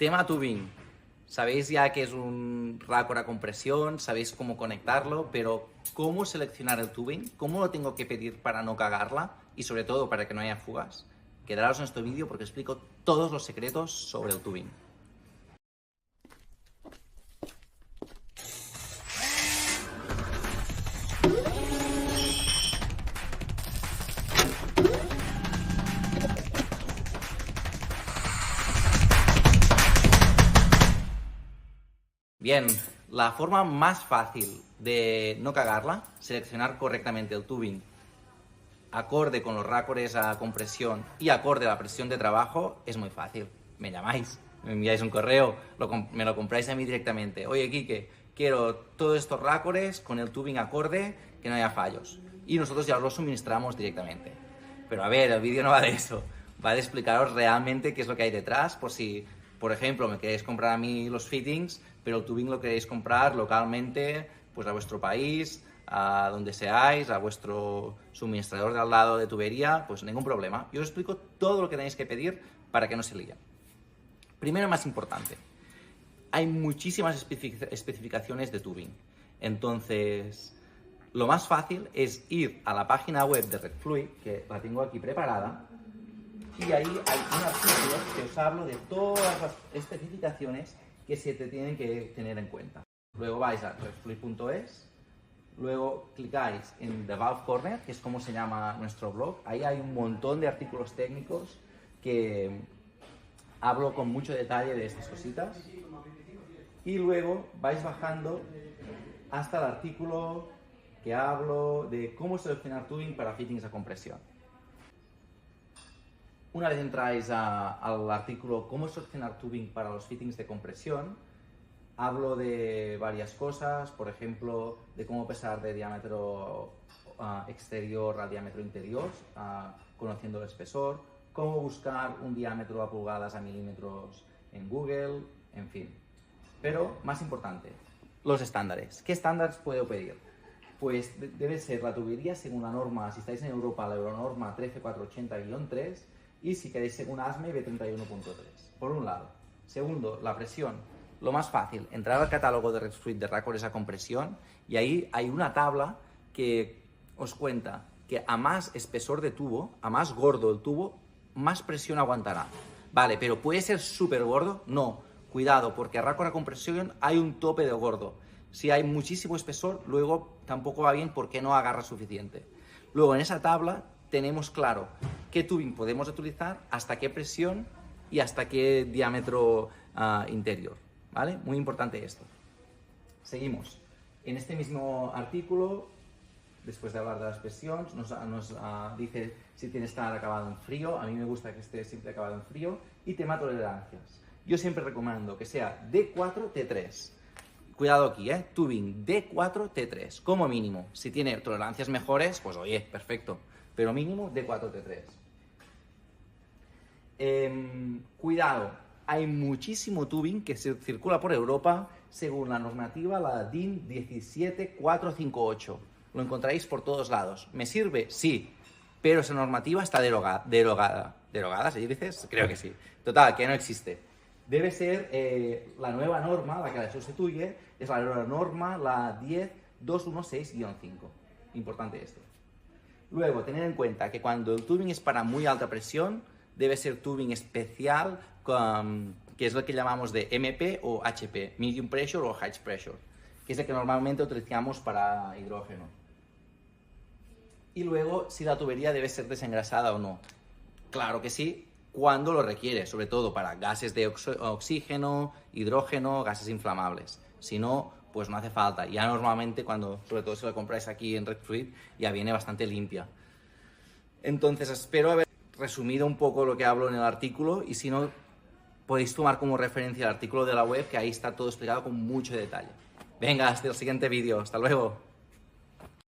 Tema tubing. Sabéis ya que es un raccord a compresión, sabéis cómo conectarlo, pero ¿cómo seleccionar el tubing? ¿Cómo lo tengo que pedir para no cagarla? Y sobre todo para que no haya fugas. Quedaros en este vídeo porque explico todos los secretos sobre el tubing. Bien, la forma más fácil de no cagarla, seleccionar correctamente el tubing acorde con los raccords a compresión y acorde a la presión de trabajo, es muy fácil. Me llamáis, me enviáis un correo, me lo compráis a mí directamente. Oye, Quique, quiero todos estos raccords con el tubing acorde, que no haya fallos. Y nosotros ya os lo suministramos directamente. Pero a ver, el vídeo no va de eso. Va de explicaros realmente qué es lo que hay detrás, por si, por ejemplo, me queréis comprar a mí los fittings, pero el tubing lo queréis comprar localmente, pues a vuestro país, a donde seáis, a vuestro suministrador de al lado de tubería, pues ningún problema. Yo os explico todo lo que tenéis que pedir para que no se líe. Primero, más importante, hay muchísimas especificaciones de tubing. Entonces, lo más fácil es ir a la página web de RedFluid, que la tengo aquí preparada, y ahí hay un artículo que os hablo de todas las especificaciones que se te tienen que tener en cuenta. Luego vais a redfluid.es. Luego clicáis en The Valve Corner, que es como se llama nuestro blog. Ahí hay un montón de artículos técnicos que hablo con mucho detalle de estas cositas. Y luego vais bajando hasta el artículo que hablo de cómo seleccionar tubing para fittings a compresión. Una vez entráis al artículo cómo seleccionar tubing para los fittings de compresión, hablo de varias cosas, por ejemplo, de cómo pasar de diámetro exterior a diámetro interior, conociendo el espesor, cómo buscar un diámetro a pulgadas a milímetros en Google, en fin. Pero, más importante, los estándares. ¿Qué estándares puedo pedir? Pues debe ser la tubería según la norma, si estáis en Europa, la Euronorma 13480-3, y si queréis según ASME B31.3, por un lado. Segundo, la presión. Lo más fácil, entrar al catálogo de RedFluid de raccords a compresión y ahí hay una tabla que os cuenta que a más espesor de tubo, a más gordo el tubo, más presión aguantará. Vale, pero ¿puede ser súper gordo? No, cuidado, porque a raccord a compresión hay un tope de gordo. Si hay muchísimo espesor, luego tampoco va bien porque no agarra suficiente. Luego en esa tabla tenemos claro qué tubing podemos utilizar, hasta qué presión y hasta qué diámetro interior. ¿Vale? Muy importante esto. Seguimos. En este mismo artículo, después de hablar de las presiones, nos dice si tiene que estar acabado en frío. A mí me gusta que esté siempre acabado en frío. Y tema tolerancias. Yo siempre recomiendo que sea D4, T3. Cuidado aquí, tubing D4, T3, como mínimo. Si tiene tolerancias mejores, pues oye, perfecto. Pero mínimo D4, T3. Cuidado. Hay muchísimo tubing que se circula por Europa según la normativa, la DIN 17458. Lo encontraréis por todos lados. ¿Me sirve? Sí, pero esa normativa está derogada. ¿Derogada se dice? Creo que sí. Total, que no existe. Debe ser la nueva norma, la que la sustituye, es la nueva norma, la 10216-5. Importante esto. Luego, tener en cuenta que cuando el tubing es para muy alta presión, debe ser tubing especial, que es lo que llamamos de MP o HP, Medium Pressure o High Pressure, que es el que normalmente utilizamos para hidrógeno. Y luego, si la tubería debe ser desengrasada o no. Claro que sí, cuando lo requiere, sobre todo para gases de oxígeno, hidrógeno, gases inflamables. Si no, pues no hace falta. Ya normalmente, sobre todo si lo compráis aquí en RedFluid, ya viene bastante limpia. Entonces, espero haber resumido un poco lo que hablo en el artículo, y si no, podéis tomar como referencia el artículo de la web, que ahí está todo explicado con mucho detalle. Venga, hasta el siguiente vídeo. Hasta luego.